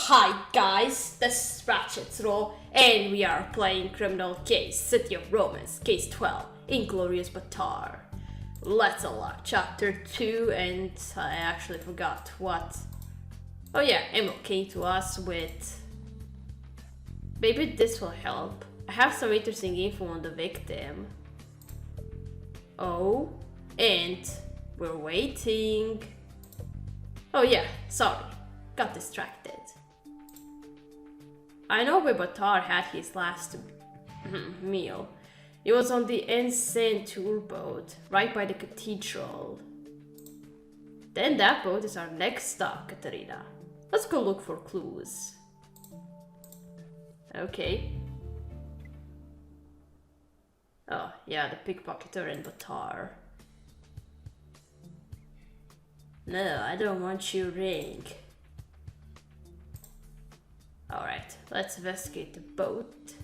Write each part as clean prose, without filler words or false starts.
Hi guys, this is Ratchet and we are playing Criminal Case, City of Romance, Case 12, Inglorious Batard. Let's unlock Chapter 2, and I actually forgot what... Oh yeah, Emil came to us with... Maybe this will help. I have some interesting info on the victim. Oh, and we're waiting. Oh yeah, sorry, got distracted. I know where Batard had his last meal. It was on the insane tour boat, right by the Cathedral. Then that boat is our next stop, Katarina. Let's go look for clues. Okay. Oh, yeah, the pickpocketer and Batard. No, I don't want your ring. Alright, let's investigate the boat.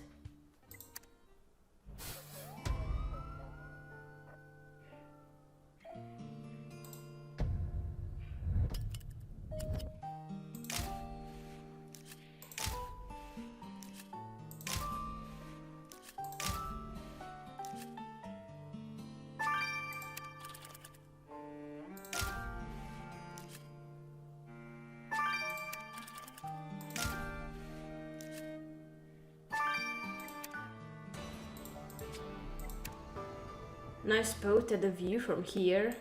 Nice boat and the view from here.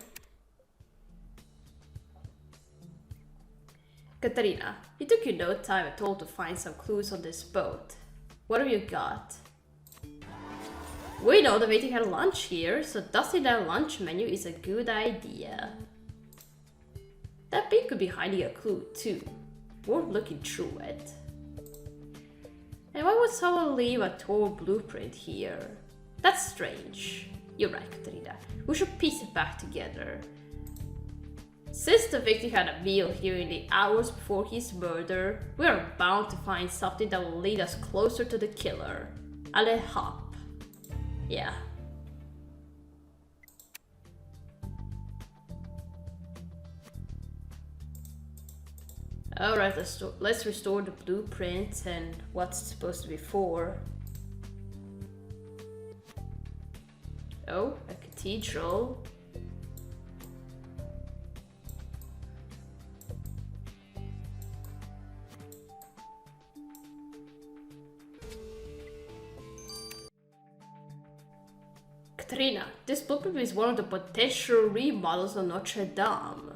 Katarina, it took you no time at all to find some clues on this boat. What have you got? We know the waiting had lunch here, so dusting that lunch menu is a good idea. That bin could be hiding a clue too. Worth looking through it. And why would someone leave a torn blueprint here? That's strange. You're right, Katarina. We should piece it back together. Since the victim had a meal here in the hours before his murder, we are bound to find something that will lead us closer to the killer. Allez hop. Yeah. Alright, let's restore the blueprint and what's it supposed to be for. Oh, a cathedral. Katarina, this blueprint is one of the potential remodels of Notre Dame.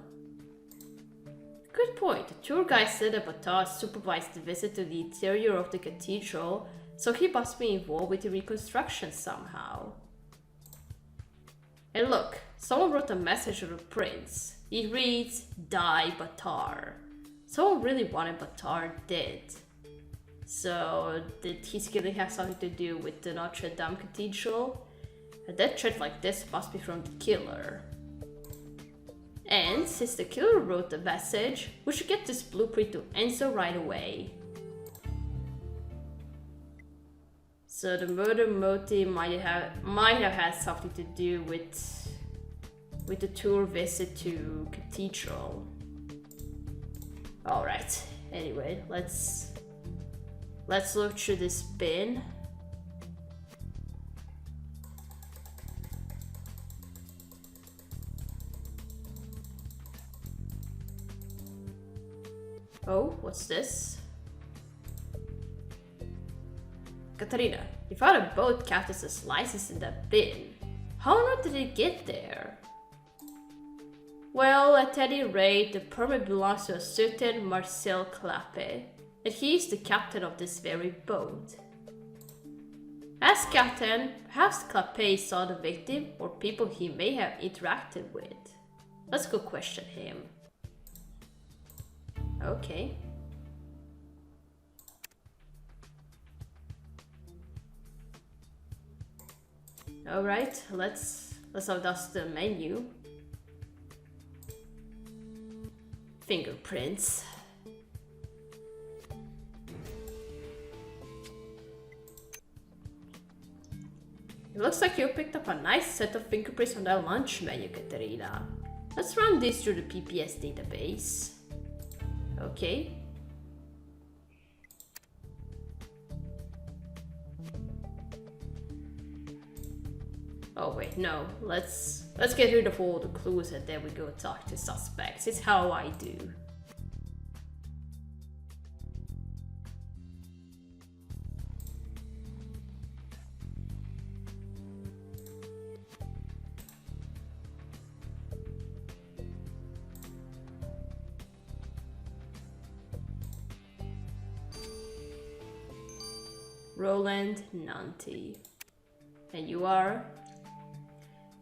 Good point. The tour guide said that Batard supervised the visit to the interior of the cathedral, so he must be involved with the reconstruction somehow. And look, someone wrote a message on the prints. It reads, "Die Batard." Someone really wanted Batard dead. So, did his killing have something to do with the Notre Dame Cathedral? A death threat like this must be from the killer. And since the killer wrote the message, we should get this blueprint to Enzo right away. So the murder motive might have had something to do with the tour visit to Cathedral. All right. Anyway, let's look through this bin. Oh, what's this? Katarina, you found a boat captain's slices in that bin. How on earth did it get there? Well, at any rate, the permit belongs to a certain Marcel Clappe, and he is the captain of this very boat. As captain, perhaps Clappe saw the victim or people he may have interacted with. Let's go question him. Okay. Alright, let's adjust the menu. Fingerprints. It looks like you picked up a nice set of fingerprints on that lunch menu, Katarina. Let's run this through the PPS database. Okay. wait, no. Let's get rid of all the clues and then we go talk to suspects. It's how I do. Roland Nanty. And you are?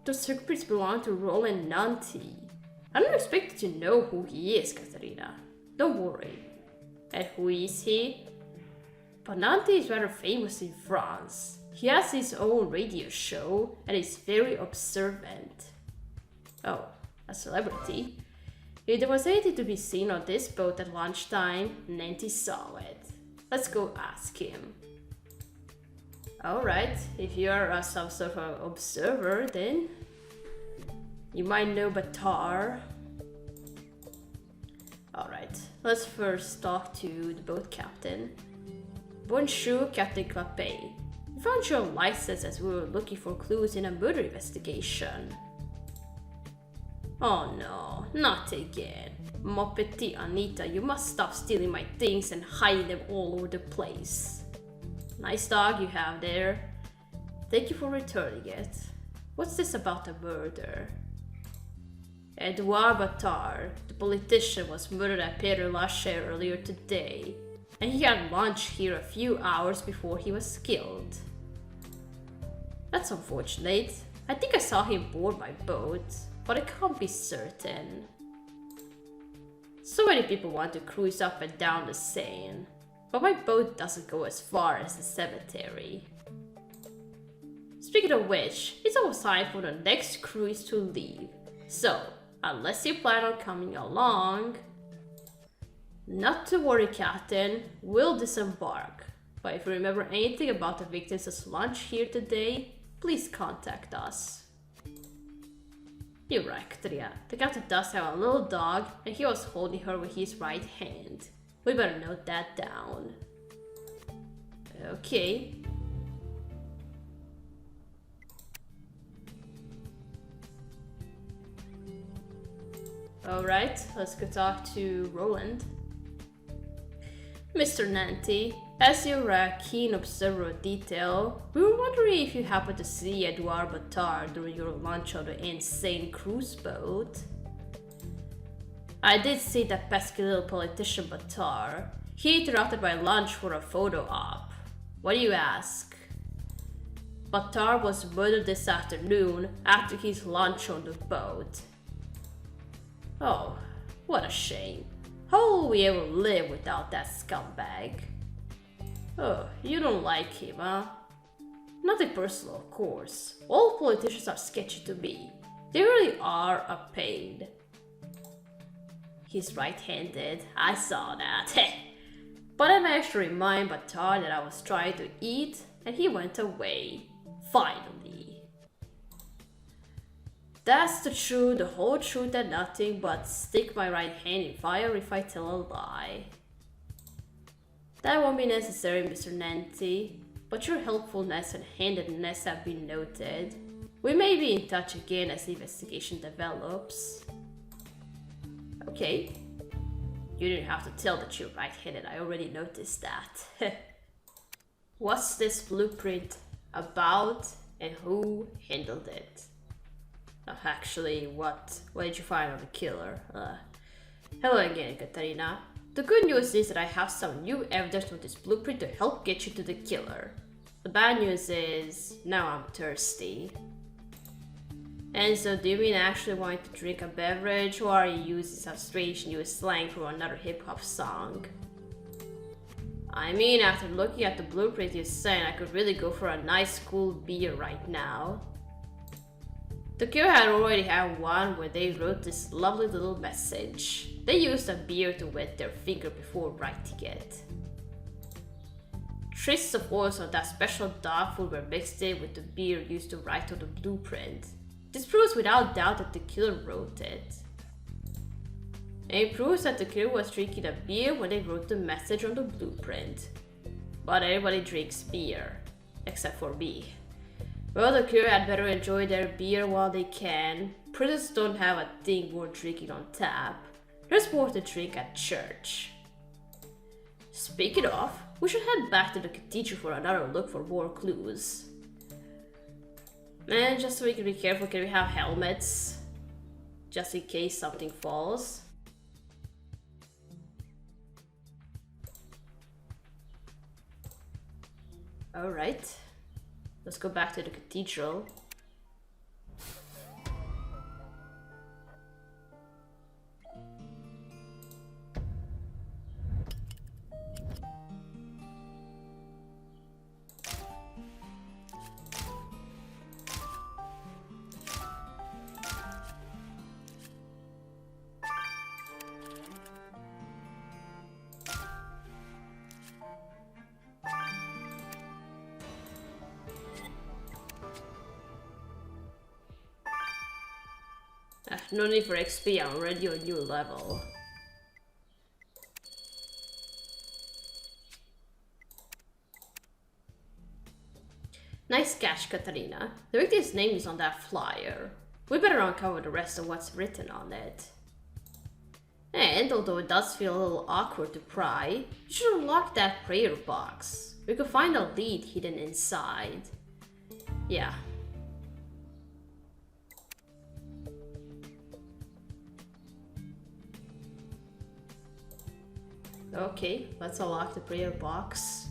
Those secrets belong to Roland Nanty. I don't expect you to know who he is, Katarina. Don't worry. And who is he? But Nanty is rather famous in France. He has his own radio show and is very observant. Oh, a celebrity? If there was anything to be seen on this boat at lunchtime, Nanty saw it. Let's go ask him. Alright, if you are some sort of observer, then you might know Batard. Alright, let's first talk to the boat captain. Bonjour, Captain Clapet. We found your license as we were looking for clues in a murder investigation. Oh no, not again. Mon petit Anita, you must stop stealing my things and hiding them all over the place. Nice dog you have there. Thank you for returning it. What's this about a murder? Edouard Batard, the politician, was murdered at Père Lachaise earlier today, and he had lunch here a few hours before he was killed. That's unfortunate. I think I saw him board my boat, but I can't be certain. So many people want to cruise up and down the Seine, but my boat doesn't go as far as the cemetery. Speaking of which, it's almost time for the next cruise to leave. So, unless you plan on coming along... Not to worry, Captain, we'll disembark. But if you remember anything about the victims' lunch here today, please contact us. You're right, Katarina. The captain does have a little dog, and he was holding her with his right hand. We better note that down. Okay. Alright, let's go talk to Roland. Mr. Nanty, as you're a keen observer of detail, we were wondering if you happened to see Edouard Batard during your lunch on the insane cruise boat. I did see that pesky little politician Batard. He interrupted my lunch for a photo op. Why do you ask? Batard was murdered this afternoon after his lunch on the boat. Oh, what a shame. How will we ever live without that scumbag? Oh, you don't like him, huh? Nothing personal, of course. All politicians are sketchy to me. They really are a pain. He's right-handed, I saw that. But I managed to remind Batard that I was trying to eat, and he went away. Finally. That's the truth, the whole truth, and nothing but stick my right hand in fire if I tell a lie. That won't be necessary, Mr. Nanty, but your helpfulness and handedness have been noted. We may be in touch again as the investigation develops. Okay. You didn't have to tell that you're right-handed, I already noticed that. What's this blueprint about and who handled it? Actually, what did you find on the killer? Hello again, Katarina. The good news is that I have some new evidence with this blueprint to help get you to the killer. The bad news is, now I'm thirsty. And so do you mean actually wanting to drink a beverage, or are you using some strange new slang from another hip-hop song? I mean, after looking at the blueprint you sent, I could really go for a nice cool beer right now. The killer had already had one where they wrote this lovely little message. They used a beer to wet their finger before writing it. Traces of oils of that special dog food were mixed in with the beer used to write on the blueprint. This proves without doubt that the killer wrote it. And it proves that the killer was drinking a beer when they wrote the message on the blueprint. But everybody drinks beer, except for me. Well, the crew had better enjoy their beer while they can. Prisons don't have a thing worth drinking on tap. There's more to drink at church. Speaking of, we should head back to the Cathedral for another look for more clues. And just so we can be careful, can we have helmets? Just in case something falls. Alright. Let's go back to the Cathedral. No need for XP, I'm already on a new level. Nice catch, Katarina. The victim's name is on that flyer. We better uncover the rest of what's written on it. And although it does feel a little awkward to pry, you should unlock that prayer box. We could find a lead hidden inside. Yeah. Okay, let's unlock the prayer box.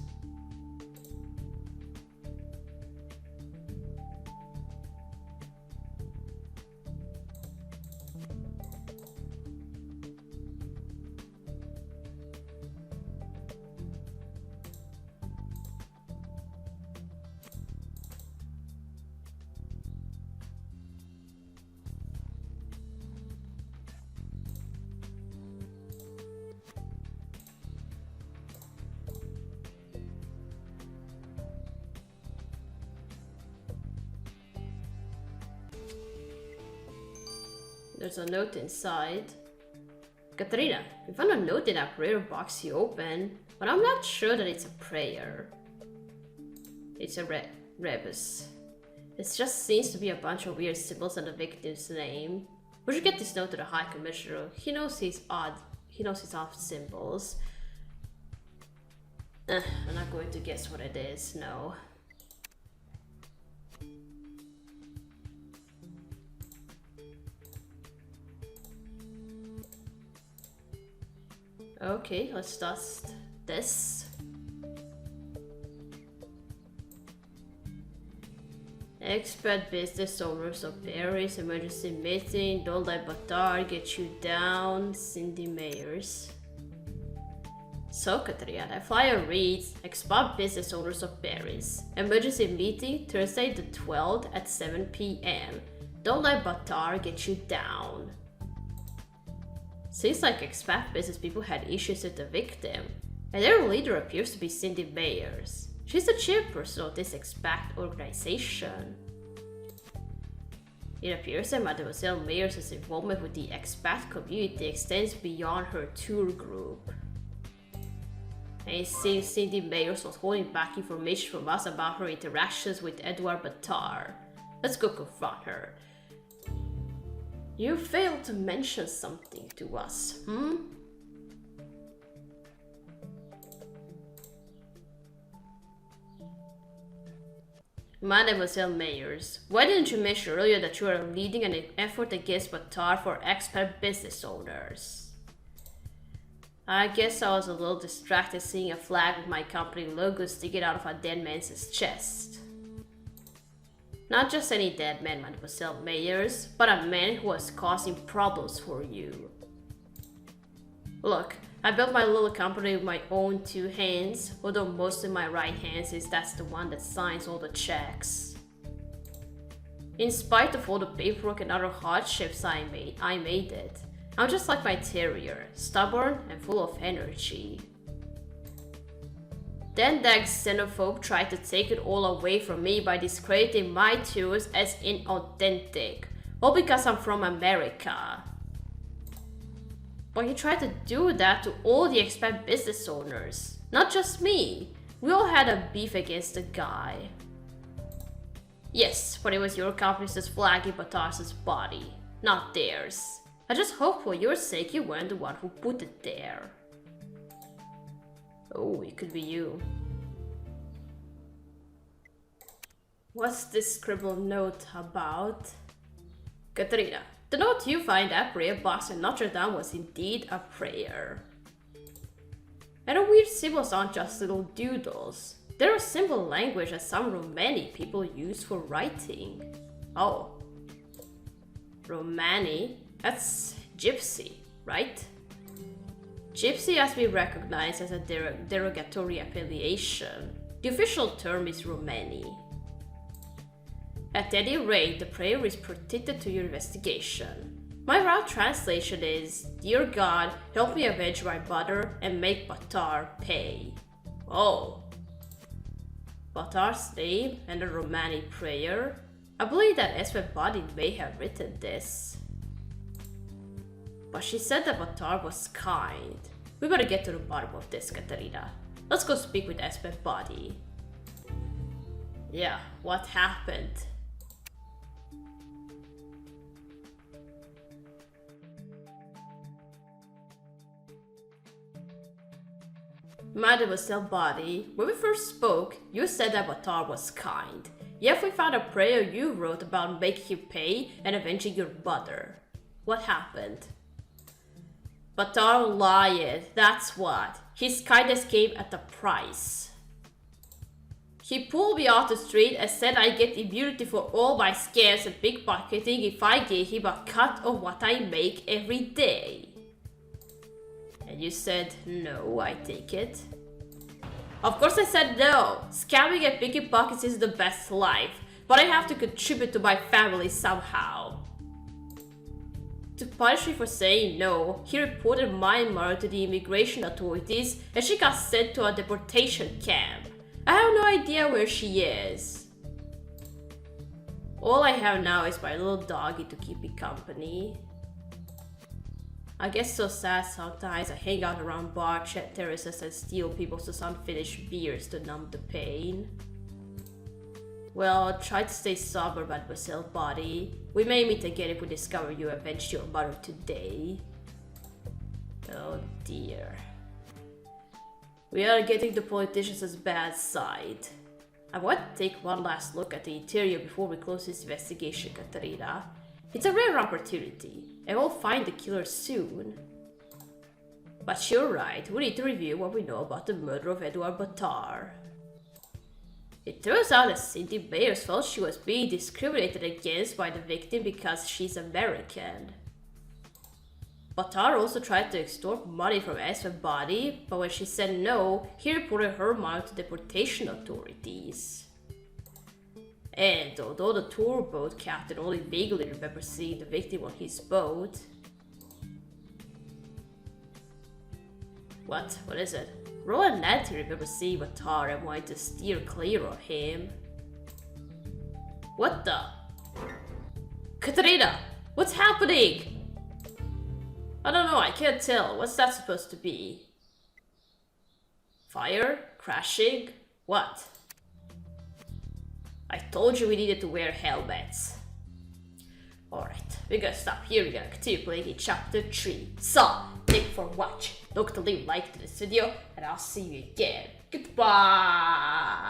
There's a note inside. Katarina, we found a note in that prayer box you opened, but I'm not sure that it's a prayer. It's a rebus. It just seems to be a bunch of weird symbols and the victim's name. We should get this note to the High Commissioner. He knows his odd symbols. I'm not going to guess what it is, no. Okay, let's dust this. Expert business owners of Paris, emergency meeting, don't let Batard get you down, Cindy Meyers. So, Katarina, the flyer reads, expert business owners of Paris, emergency meeting, Thursday the 12th at 7 p.m. Don't let Batard get you down. Seems like expat business people had issues with the victim, and their leader appears to be Cindy Meyers. She's the chairperson of this expat organization. It appears that Mademoiselle Meyers' involvement with the expat community extends beyond her tour group. And it seems Cindy Meyers was holding back information from us about her interactions with Edouard Batard. Let's go confront her. You failed to mention something to us, Mademoiselle Meyers, why didn't you mention earlier that you are leading an effort against Batard for expat business owners? I guess I was a little distracted seeing a flag with my company logo sticking out of a dead man's chest. Not just any dead man, Mademoiselle Meyers, but a man who was causing problems for you. Look, I built my little company with my own two hands, although mostly my right hand since that's the one that signs all the checks. In spite of all the paperwork and other hardships I made it. I'm just like my terrier, stubborn and full of energy. Then that xenophobe tried to take it all away from me by discrediting my tours as inauthentic, all because I'm from America. But he tried to do that to all the expat business owners, not just me. We all had a beef against the guy. Yes, but it was your company's flag in Batard's body, not theirs. I just hope for your sake you weren't the one who put it there. Oh, it could be you. What's this scribbled note about? Katarina, the note you find at Braille Box in Notre Dame was indeed a prayer. And the weird symbols aren't just little doodles. They're a simple language that some Romani people use for writing. Oh. Romani? That's gypsy, right? Gypsy has been recognized as a derogatory affiliation. The official term is Romani. At any rate, the prayer is protected to your investigation. My rough translation is, Dear God, help me avenge my brother and make Batard pay. Oh. Batard's name and the Romani prayer? I believe that Esme Body may have written this. But she said that Batard was kind. We better get to the bottom of this, Katarina. Let's go speak with Esme Body. Yeah, what happened? Mademoiselle Body, when we first spoke, you said that Batard was kind. Yet we found a prayer you wrote about making him pay and avenging your brother. What happened? Batard lied, that's what. His kindness came at a price. He pulled me off the street and said I get immunity for all my scams and pickpocketing if I gave him a cut of what I make every day. And you said no, I take it. Of course I said no. Scamming and picking pockets is the best life, but I have to contribute to my family somehow. To punish me for saying no, he reported my mother to the immigration authorities and she got sent to a deportation camp. I have no idea where she is. All I have now is my little doggy to keep me company. I get so sad sometimes. I hang out around bars, chat terraces and steal people's unfinished beers to numb the pain. Well, try to stay sober, Mademoiselle Body. We may meet again if we discover you avenged your mother today. Oh dear. We are getting the politicians' bad side. I want to take one last look at the interior before we close this investigation, Katarina. It's a rare opportunity, and we'll find the killer soon. But you're right, we need to review what we know about the murder of Edouard Batard. It turns out that Cindy Meyers felt she was being discriminated against by the victim because she's American. Batard also tried to extort money from Esme Body, but when she said no, he reported her mom to deportation authorities. And although the tour boat captain only vaguely remembers seeing the victim on his boat... What? What is it? Ro and Nanty remember seeing Batard and wanting to steer clear of him. What the? Katarina! What's happening? I don't know, I can't tell. What's that supposed to be? Fire? Crashing? What? I told you we needed to wear helmets. Alright, we're gonna stop here. We're gonna continue playing in chapter 3. So, thank you for watching. Don't forget to leave a like to this video, and I'll see you again. Goodbye!